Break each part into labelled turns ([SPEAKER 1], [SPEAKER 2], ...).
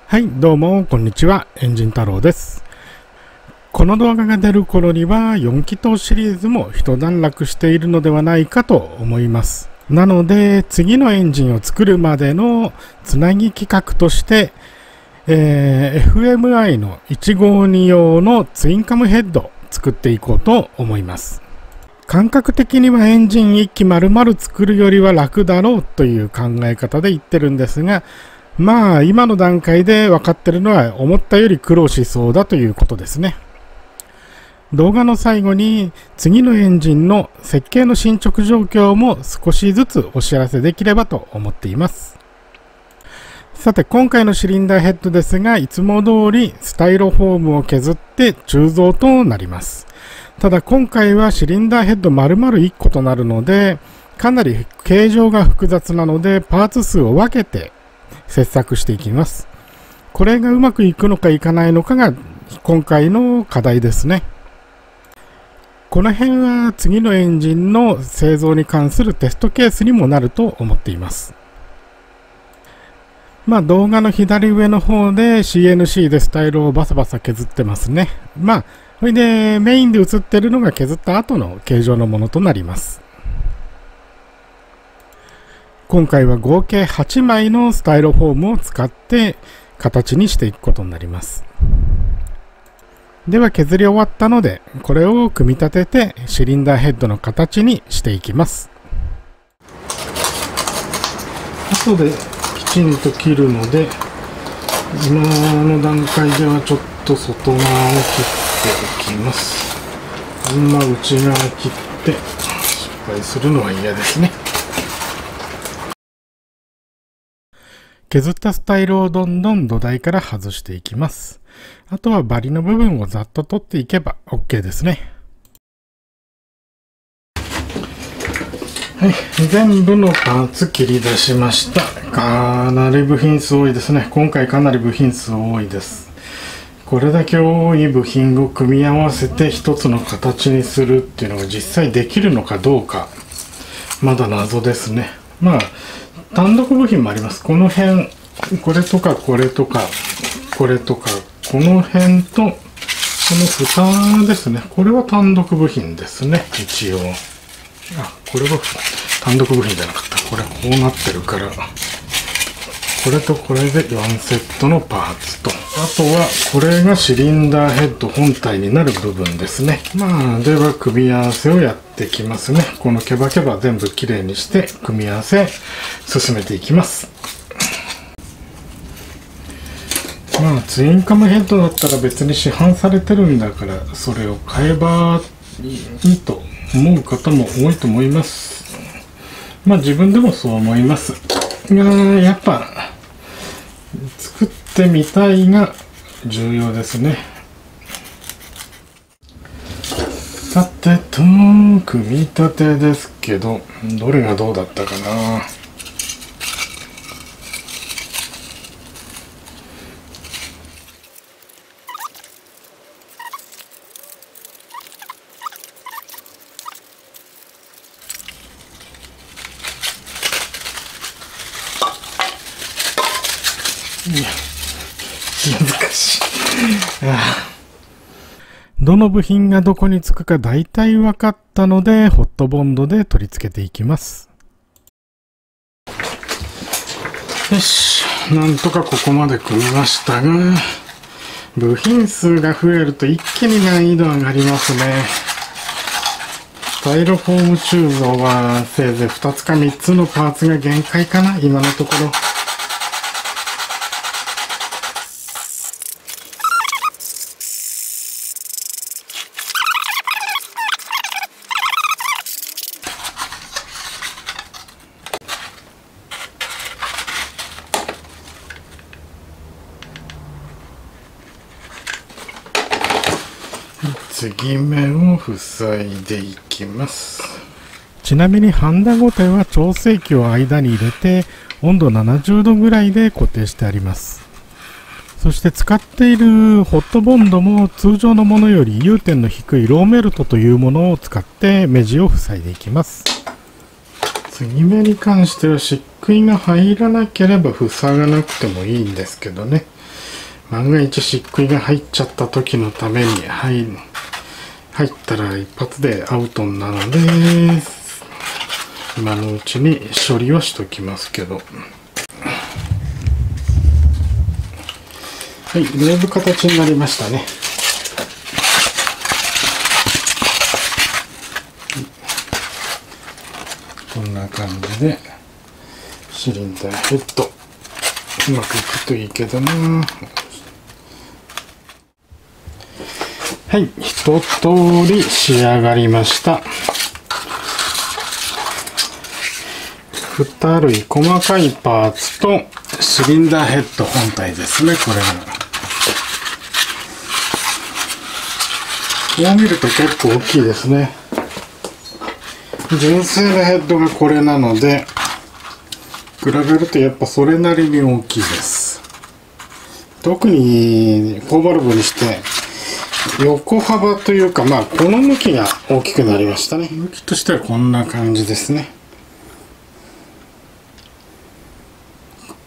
[SPEAKER 1] はい、どうも、こんにちは。エンジン太郎です。この動画が出る頃には4気筒シリーズも一段落しているのではないかと思います。なので、次のエンジンを作るまでのつなぎ企画として、FMI の152用のツインカムヘッドを作っていこうと思います。感覚的にはエンジン1機丸々作るよりは楽だろうという考え方で言ってるんですが、まあ今の段階で分かってるのは思ったより苦労しそうだということですね。動画の最後に次のエンジンの設計の進捗状況も少しずつお知らせできればと思っています。さて今回のシリンダーヘッドですが、いつも通りスタイロフォームを削って鋳造となります。ただ今回はシリンダーヘッド丸々1個となるので、かなり形状が複雑なのでパーツ数を分けて切削していきます。これがうまくいくのかいかないのかが今回の課題ですね。この辺は次のエンジンの製造に関するテストケースにもなると思っています。動画の左上の方で CNC でスタイルをバサバサ削ってますね。それでメインで映ってるのが削った後の形状のものとなります。今回は合計8枚のスタイロフォームを使って形にしていくことになります。では削り終わったので、これを組み立ててシリンダーヘッドの形にしていきます。後できちんと切るので、今の段階ではちょっと外側を切っておきます。あんま内側切って失敗するのは嫌ですね。削ったスタイルをどんどん土台から外していきます。あとはバリの部分をざっと取っていけば OK ですね。はい、全部のパーツ切り出しました。かなり部品数多いですね。今回かなり部品数多いです。これだけ多い部品を組み合わせて一つの形にするっていうのが実際できるのかどうか、まだ謎ですね。単独部品もあります。この辺、これとかこれとか、これとか、この辺と、この蓋ですね。これは単独部品ですね、一応。これは単独部品じゃなかった。これこうなってるから、これとこれで1セットのパーツと、あとはこれがシリンダーヘッド本体になる部分ですね。では組み合わせをやっていきますね。このケバケバ全部きれいにして組み合わせ進めていきます。ツインカムヘッドだったら別に市販されてるんだから、それを買えばいいと思う方も多いと思います。自分でもそう思いますが、やっぱ作ってみたいが重要ですね。さてと、組み立てですけど、どれがどうだったかな。難しい。どの部品がどこにつくか大体分かったので、ホットボンドで取り付けていきます。よし、なんとかここまで組みましたが、部品数が増えると一気に難易度上がりますね。スタイロフォーム鋳造はせいぜい2つか3つのパーツが限界かな、今のところ。継ぎ目を塞いでいきます。ちなみにハンダゴテは調整器を間に入れて温度70度ぐらいで固定してあります。そして使っているホットボンドも通常のものより融点の低いローメルトというものを使って目地を塞いでいきます。継ぎ目に関しては漆喰が入らなければ塞がなくてもいいんですけどね、万が一漆喰が入っちゃった時のために入ったら一発でアウトなので、今のうちに処理はしときますけど。はい、だいぶ形になりましたね。こんな感じでシリンダーヘッドうまくいくといいけどな。はい、一通り仕上がりました。2類細かいパーツとシリンダーヘッド本体ですね。これがこう見ると結構大きいですね。純正のヘッドがこれなので比べるとやっぱそれなりに大きいです。特に4バルブにして横幅というか、まあこの向きが大きくなりましたね。向きとしてはこんな感じですね。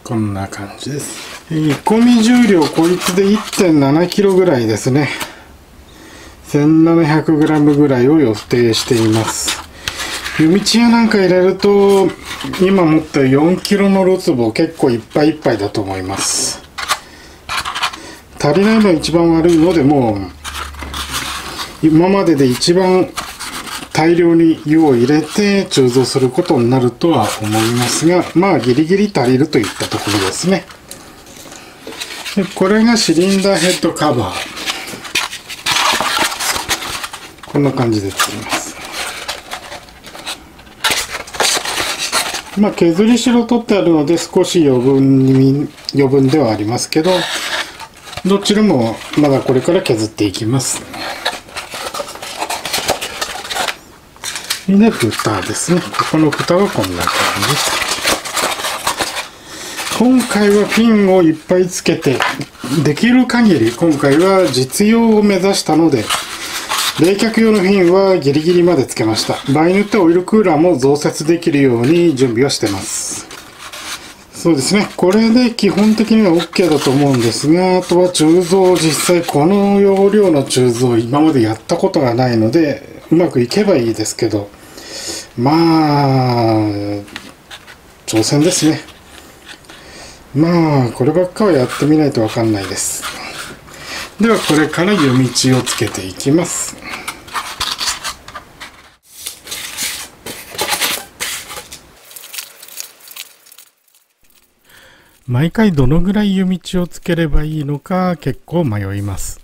[SPEAKER 1] こんな感じです。込み重量こいつで 1.7 キロぐらいですね。1700グラムぐらいを予定しています。湯道やなんか入れると今持ってる4キロのるつぼ結構いっぱいいっぱいだと思います。足りないのが一番悪いので、もう今までで一番大量に湯を入れて鋳造することになるとは思いますが、まあギリギリ足りるといったところですね。でこれがシリンダーヘッドカバー、こんな感じで作ります。まあ削り代取ってあるので少し余分ではありますけど、どちらもまだこれから削っていきます。で、蓋ですね。ここの蓋はこんな感じ。今回はピンをいっぱいつけて、できる限り今回は実用を目指したので、冷却用のフィンはギリギリまでつけました。場合によってはオイルクーラーも増設できるように準備はしてます。そうですね。これで基本的には OK だと思うんですが、あとは鋳造、実際この容量の鋳造今までやったことがないので、うまくいけばいいですけど、まあ、挑戦ですね。まあ、こればっかはやってみないとわかんないです。では、これから湯道をつけていきます。毎回どのぐらい湯道をつければいいのか結構迷います。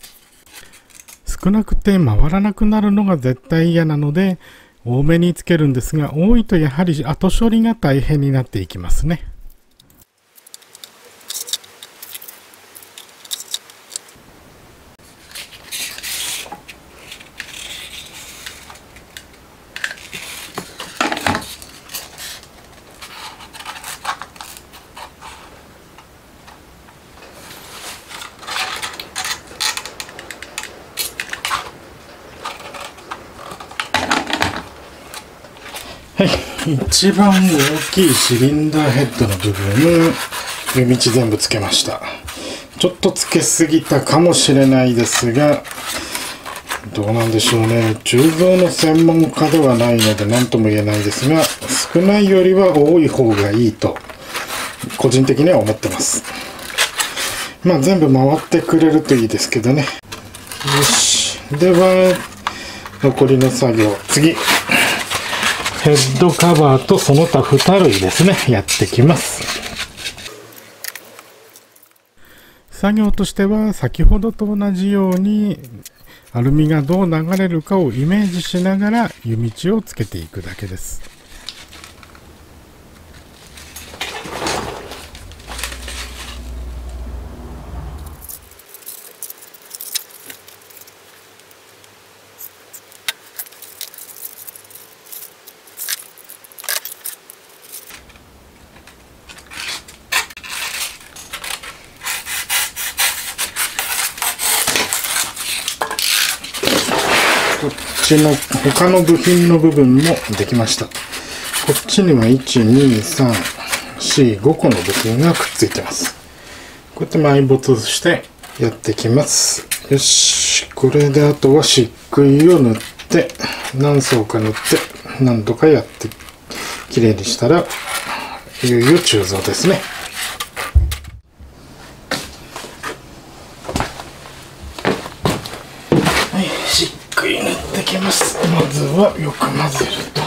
[SPEAKER 1] 少なくて回らなくなるのが絶対嫌なので多めにつけるんですが、多いとやはり後処理が大変になっていきますね。はい、一番大きいシリンダーヘッドの部分、湯道全部つけました。ちょっとつけすぎたかもしれないですが、どうなんでしょうね。鋳造の専門家ではないので何とも言えないですが、少ないよりは多い方がいいと個人的には思ってます。まあ全部回ってくれるといいですけどね。よし、では残りの作業、次ヘッドカバーとその他2類ですね、やってきます。作業としては先ほどと同じようにアルミがどう流れるかをイメージしながら湯道をつけていくだけです。こっちの他の部品の部分もできました。こっちには1、2、3、4、5個の部品がくっついてます。こうやって埋没してやっていきます。よし、これであとは漆喰を塗って何層か塗って何度かやってきれいにしたらいよいよ鋳造ですね。はい、漆喰塗ってきます。まずはよく混ぜると。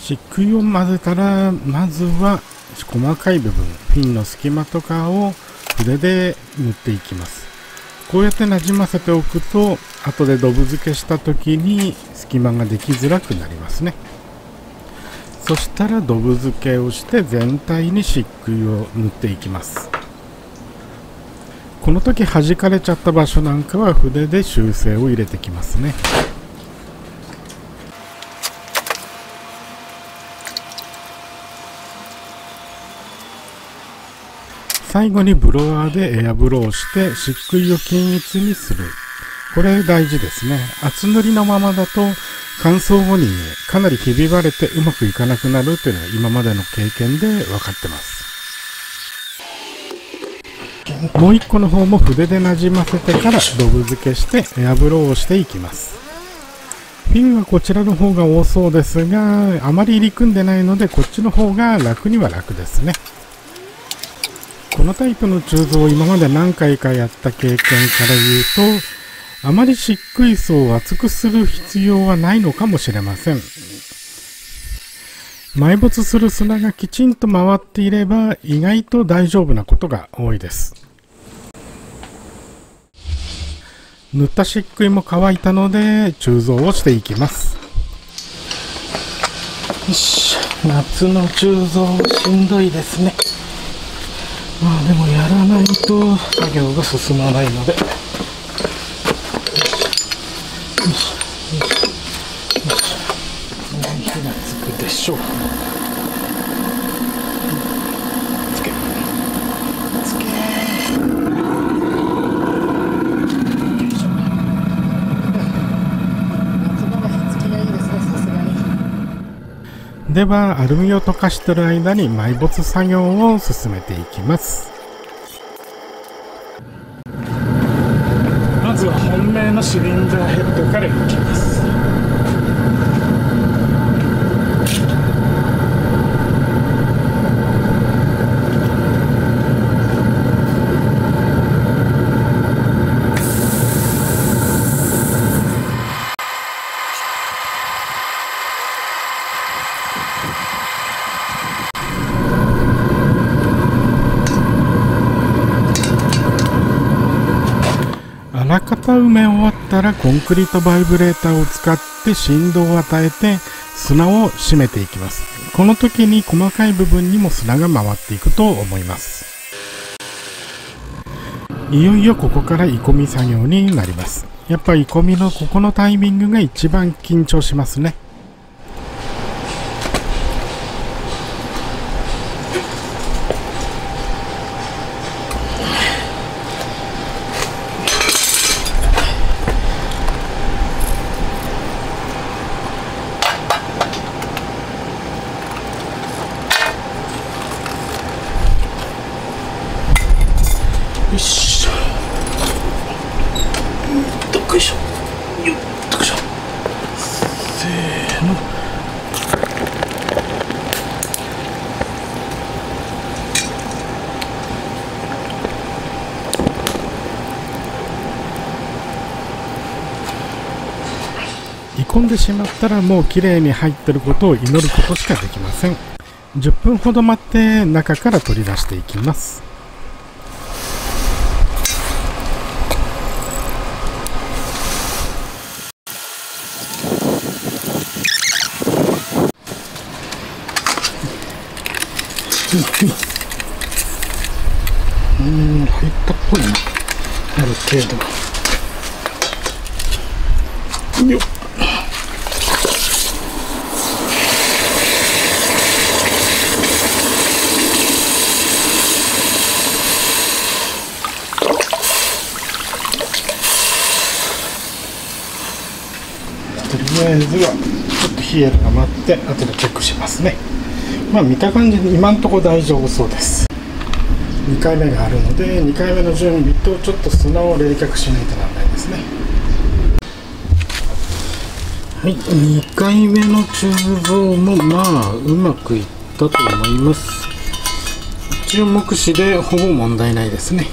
[SPEAKER 1] 漆喰を混ぜたら、まずは細かい部分、フィンの隙間とかを筆で塗っていきます。こうやってなじませておくと、後でドブ漬けした時に隙間ができづらくなりますね。そしたらドブ漬けをして全体に漆喰を塗っていきます。この時弾かれちゃった場所なんかは筆で修正を入れてきますね。最後にブロワーでエアブローして漆喰を均一にする。これ大事ですね。厚塗りのままだと乾燥後にかなりひび割れてうまくいかなくなるというのは今までの経験で分かってます。もう一個の方も筆でなじませてからドブ漬けしてエアブローをしていきます。フィンはこちらの方が多そうですが、あまり入り組んでないのでこっちの方が楽には楽ですね。このタイプの鋳造を今まで何回かやった経験から言うと、あまり漆喰層を厚くする必要はないのかもしれません。埋没する砂がきちんと回っていれば意外と大丈夫なことが多いです。塗った漆喰も乾いたので鋳造をしていきます。よし、夏の鋳造しんどいですね。まあでもやらないと作業が進まないので。よしよしよしよし。火がつくでしょう。つけつけ。夏場は火つきがいいですね、さすがに。ではアルミを溶かしている間に埋没作業を進めていきます。まずは本命のシリンダーヘッドからいきます。あらかた埋め終わったらコンクリートバイブレーターを使って振動を与えて砂を締めていきます。この時に細かい部分にも砂が回っていくと思います。いよいよここから鋳込み作業になります。やっぱ鋳込みのここのタイミングが一番緊張しますね。よし、どっこいしょ、よっどっこいしょ、せーの。煮込んでしまったらもうきれいに入っていることを祈ることしかできません。10分ほど待って中から取り出していきます。入ったっぽいな、ある程度。よっ。りあえずはちょっと冷えるの待って後でチェックしますね。見た感じに今んとこ大丈夫そうです。2回目があるので2回目の準備とちょっと砂を冷却しないとならないですね。はい、2回目の鋳造もうまくいったと思います。一応目視でほぼ問題ないですね。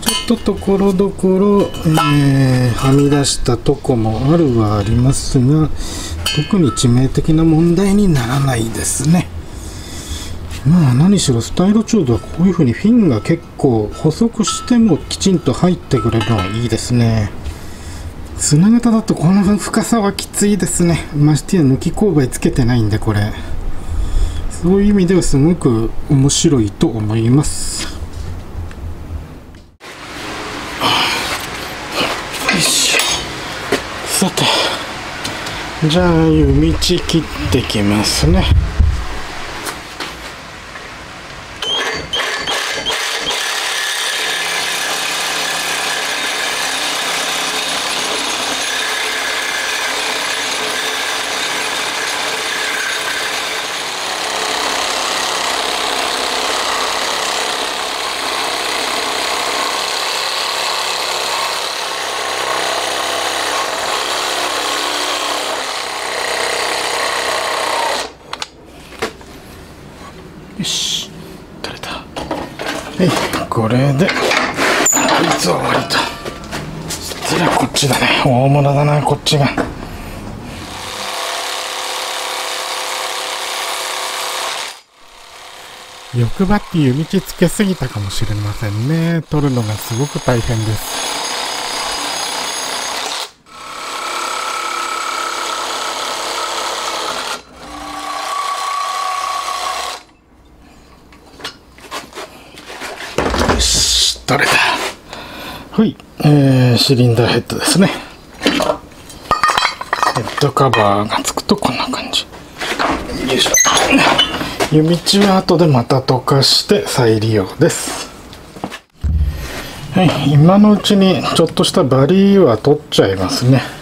[SPEAKER 1] ちょっとところどころ、はみ出したとこもあるはありますが、特に致命的な問題にならないですね。何しろスタイロチューブはこういう風にフィンが結構細くしてもきちんと入ってくれるのはいいですね。砂型だとこの深さはきついですね。ましてや抜き勾配つけてないんで、これそういう意味ではすごく面白いと思います。よいしょ。さて、じゃあ湯道切ってきますね。よし、取れた。はい、これでこいつは終わりと。そしたらこっちだね。大物だな、こっちが。欲張って湯道つけすぎたかもしれませんね。取るのがすごく大変です。取れた。はい、シリンダーヘッドですね。ヘッドカバーがつくとこんな感じ。よいしょ。湯道は後でまた溶かして再利用です。はい、今のうちにちょっとしたバリは取っちゃいますね。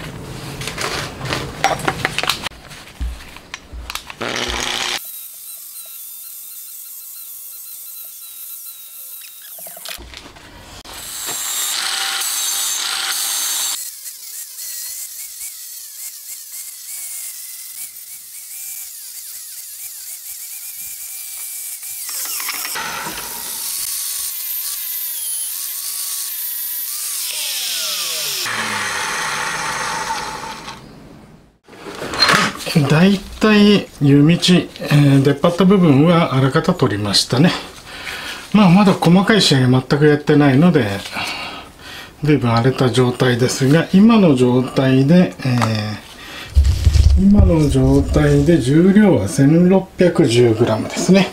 [SPEAKER 1] だいたい湯道、出っ張った部分はあらかた取りましたね。まだ細かい仕上げ全くやってないので随分荒れた状態ですが、今の状態で重量は 1610g ですね。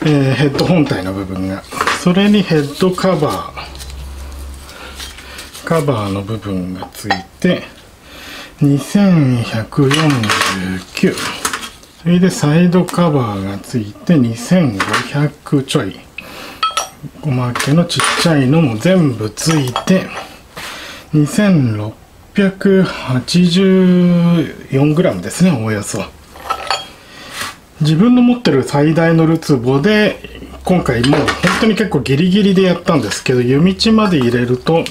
[SPEAKER 1] ヘッド本体の部分が、それにヘッドカバーの部分がついて2149、それでサイドカバーがついて2500ちょい、おまけのちっちゃいのも全部ついて 2684g ですね、およそ。自分の持ってる最大のるつぼで今回もう本当に結構ギリギリでやったんですけど、湯道まで入れると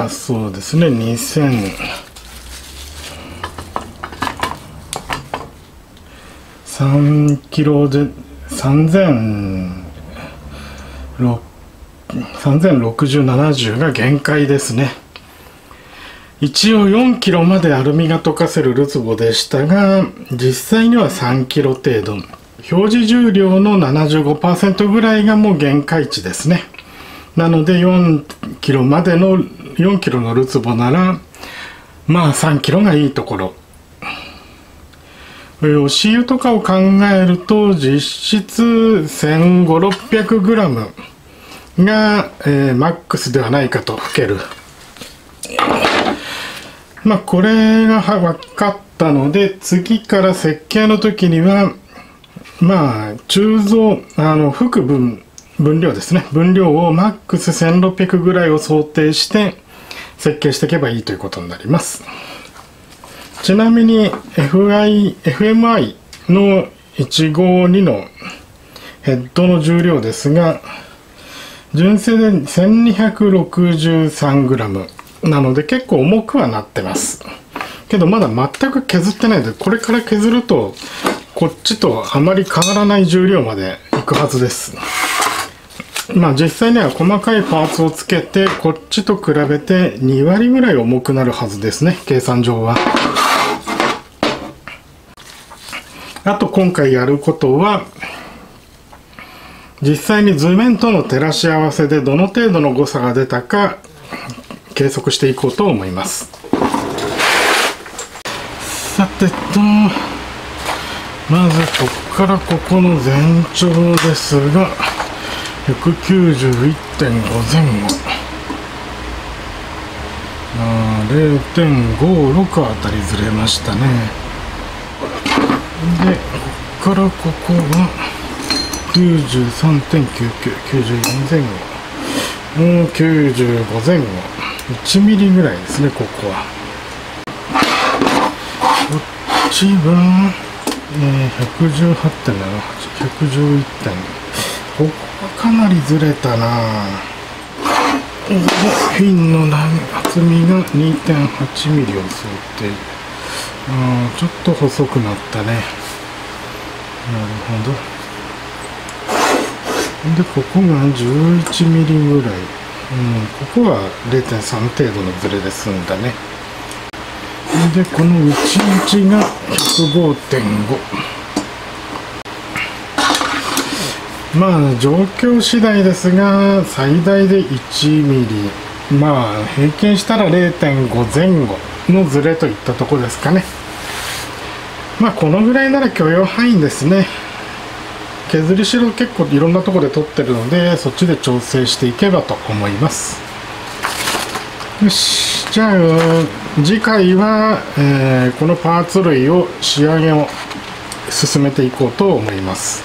[SPEAKER 1] そうですね、3キロで3060、70が限界ですね。一応4キロまでアルミが溶かせるるつぼでしたが、実際には3キロ程度。表示重量の 75% ぐらいがもう限界値ですね。なので4キロまでの4キロのるつぼなら3キロがいいところ。押し湯とかを考えると実質1500、600グラムが、マックスではないかと吹ける。これが分かったので、次から設計の時には鋳造吹く分量ですね、分量をマックス1600ぐらいを想定して設計していけばいいということになります。ちなみに FMI の152のヘッドの重量ですが、純正で 1263g なので結構重くはなってます。けどまだ全く削ってないので、これから削るとこっちとあまり変わらない重量までいくはずです。まあ実際には細かいパーツをつけてこっちと比べて2割ぐらい重くなるはずですね、計算上は。あと今回やることは、実際に図面との照らし合わせでどの程度の誤差が出たか計測していこうと思います。さてまずここからここの全長ですが 191.5 前後、0.56 あたりずれましたね。でここからここが 93.99、94 前後、95前後、1ミリぐらいですね、ここは。こっちは、118.78、111点。ここはかなりずれたな。で、フィンの厚みが 2.8 ミリを想定。ちょっと細くなったね。なるほど。で、ここが11ミリぐらい。ここは 0.3 程度のズレで済んだね。で、この内々が 105.5。まあ、状況次第ですが、最大で1ミリ。まあ、平均したら 0.5 前後のズレといったところですかね。まあ、このぐらいなら許容範囲ですね。削り代結構いろんなところで取ってるので、そっちで調整していけばと思います。よし、じゃあ次回は、このパーツ類を仕上げを進めていこうと思います。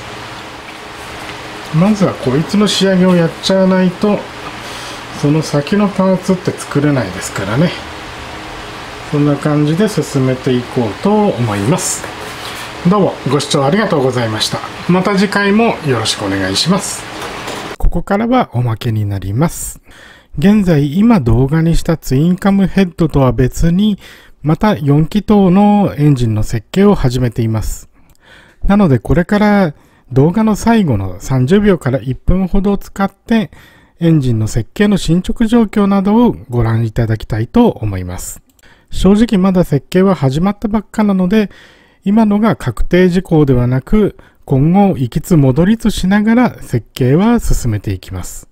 [SPEAKER 1] まずはこいつの仕上げをやっちゃわないと、その先のパーツって作れないですからね。そんな感じで進めていこうと思います。どうもご視聴ありがとうございました。また次回もよろしくお願いします。ここからはおまけになります。現在今動画にしたツインカムヘッドとは別に、また4気筒のエンジンの設計を始めています。なのでこれから動画の最後の30秒から1分ほどを使ってエンジンの設計の進捗状況などをご覧いただきたいと思います。正直まだ設計は始まったばっかなので、今のが確定事項ではなく、今後行きつ戻りつしながら設計は進めていきます。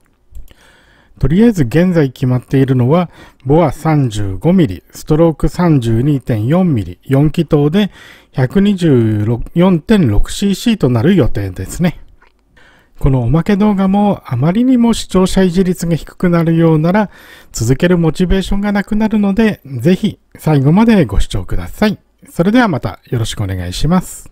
[SPEAKER 1] とりあえず現在決まっているのは、ボア 35mm、ストローク 32.4mm、4気筒で 124.6cc となる予定ですね。このおまけ動画もあまりにも視聴者維持率が低くなるようなら、続けるモチベーションがなくなるので、ぜひ最後までご視聴ください。それではまたよろしくお願いします。